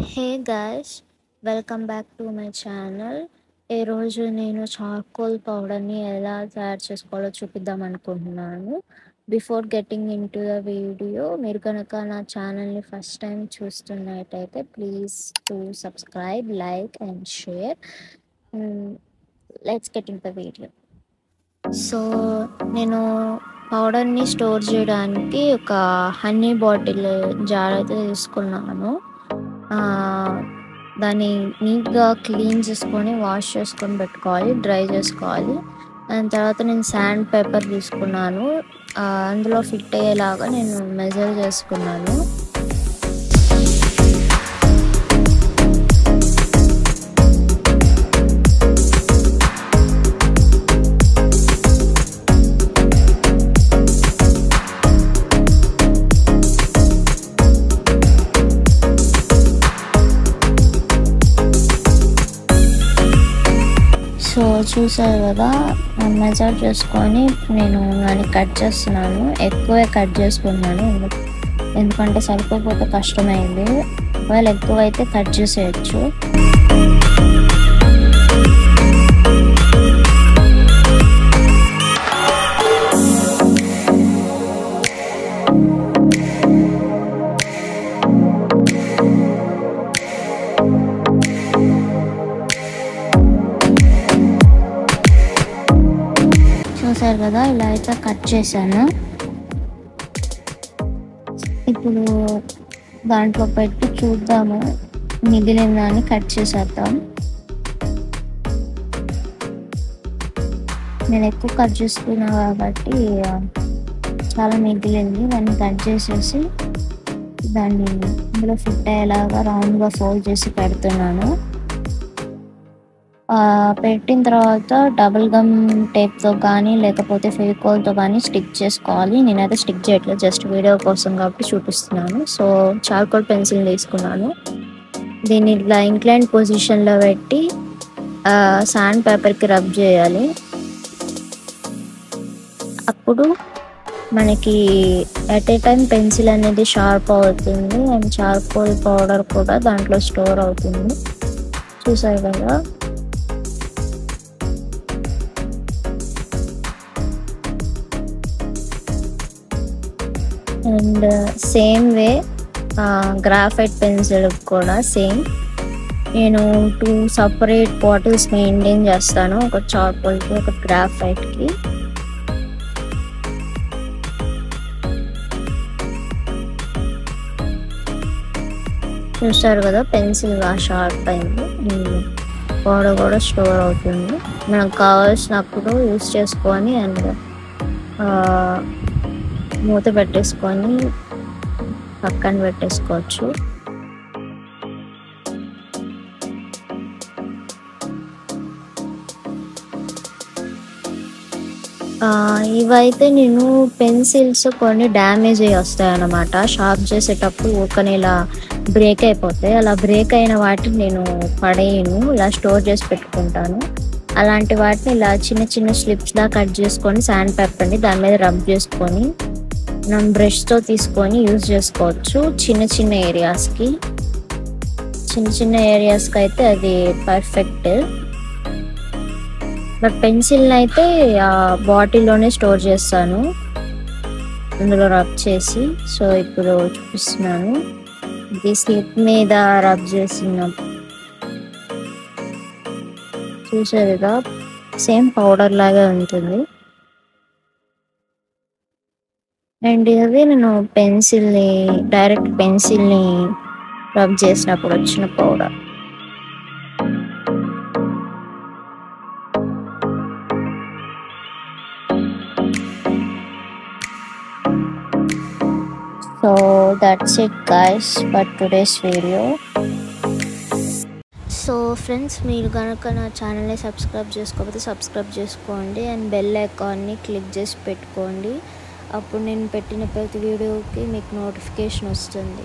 Hey guys, welcome back to my channel. ఈరోజు నేను charcoal పౌడర్ని ఎలా తయారు చేసుకోవాలో చూపిద్దాం అనుకుంటున్నాను. Before getting in to the video, మీరు కనుక నా ఛానల్ని ఫస్ట్ టైం చూస్తున్నట్టయితే please to subscribe, like and share. Let's get in the video. So నేను పౌడర్ని స్టోర్ చేయడానికి ఒక హనీ బాటిల్ జార్ అయితే తీసుకున్నాను. దాన్ని నీట్గా క్లీన్ చేసుకొని వాష్ చేసుకొని పెట్టుకోవాలి, డ్రై చేసుకోవాలి. దాని తర్వాత నేను శాండ్ పేపర్ తీసుకున్నాను. అందులో ఫిట్ అయ్యేలాగా నేను మెజర్ చేసుకున్నాను. సో చూసారు కదా, మెజర్ చేసుకొని నేను దాన్ని కట్ చేస్తున్నాను. ఎక్కువే కట్ చేసుకున్నాను ఎందుకంటే సరిపోతే కష్టమైంది. ఒకవేళ ఎక్కువ అయితే కట్ చేసేయచ్చు. చూసారు కదా, ఇలా అయితే కట్ చేశాను. ఇప్పుడు దాంట్లో పెట్టి చూద్దాము, మిగిలిందని కట్ చేసేద్దాం. నేను ఎక్కువ కట్ చేసుకున్నా కాబట్టి చాలా మిగిలింది. దాన్ని కట్ చేసేసి దాన్ని ఇందులో ఫిట్ అయ్యేలాగా రౌండ్గా ఫోల్డ్ చేసి పెడుతున్నాను. పెట్టిన తర్వాత డబుల్ గమ్ టేప్తో కానీ లేకపోతే ఫెవికాల్తో కానీ స్టిక్ చేసుకోవాలి. నేనైతే స్టిక్ చేయట్లేదు, జస్ట్ వీడియో కోసం కాబట్టి చూపిస్తున్నాను. సో చార్కోల్ పెన్సిల్ తీసుకున్నాను. దీన్ని ఇట్లా ఇంక్లైన్ పొజిషన్లో పెట్టి శాండ్ పేపర్కి రబ్ చేయాలి. అప్పుడు మనకి ఎట్ ఏ టైం పెన్సిల్ అనేది షార్ప్ అవుతుంది అండ్ చార్కోల్ పౌడర్ కూడా దాంట్లో స్టోర్ అవుతుంది. చూసారు కదా. And same way graphite pencil కూడా సేమ్. నేను 2 సపరేట్ బాటిల్స్ మెయింటైన్ చేస్తాను, ఒక చార్కోల్కి ఒక గ్రాఫైట్కి. చూస్తారు కదా, పెన్సిల్ షార్ప్ అయింది. పౌడర్ కూడా స్టోర్ అవుతుంది. మనకు కావాల్సినప్పుడు యూస్ చేసుకొని అండ్ మూత పెట్టేసుకొని పక్కన పెట్టేసుకోవచ్చు. ఇవైతే నేను పెన్సిల్స్ కొన్ని డ్యామేజ్ అయ్యి వస్తాయి అన్నమాట. షార్ప్ చేసేటప్పుడు ఊరికనే ఇలా బ్రేక్ అయిపోతాయి. అలా బ్రేక్ అయిన వాటిని నేను పడేయను, ఇలా స్టోర్ చేసి పెట్టుకుంటాను. అలాంటి వాటిని ఇలా చిన్న చిన్న స్లిప్స్లా కట్ చేసుకొని శాండ్ పేపర్ని దాని మీద రబ్ చేసుకొని మనం బ్రష్తో తీసుకొని యూజ్ చేసుకోవచ్చు. చిన్న చిన్న ఏరియాస్కి అయితే అది పర్ఫెక్ట్. బట్ పెన్సిల్ని అయితే బాటిల్లోనే స్టోర్ చేస్తాను, అందులో రబ్ చేసి. సో ఇప్పుడు చూపిస్తున్నాను. ఇది స్లిప్ మీద రబ్ చేసిన చూసేదిగా సేమ్ పౌడర్ లాగా ఉంటుంది. అండ్ ఇది నేను డైరెక్ట్ పెన్సిల్ని రబ్ చేసినప్పుడు వచ్చిన powder. So that's it guys for today's video. So friends, మీరు కనుక నా ఛానల్ని సబ్స్క్రైబ్ చేసుకోకపోతే సబ్స్క్రైబ్ చేసుకోండి అండ్ బెల్ ఐకాన్ని క్లిక్ చేసి పెట్టుకోండి. అప్పుడు నేను పెట్టిన ప్రతి వీడియోకి మీకు నోటిఫికేషన్ వస్తుంది.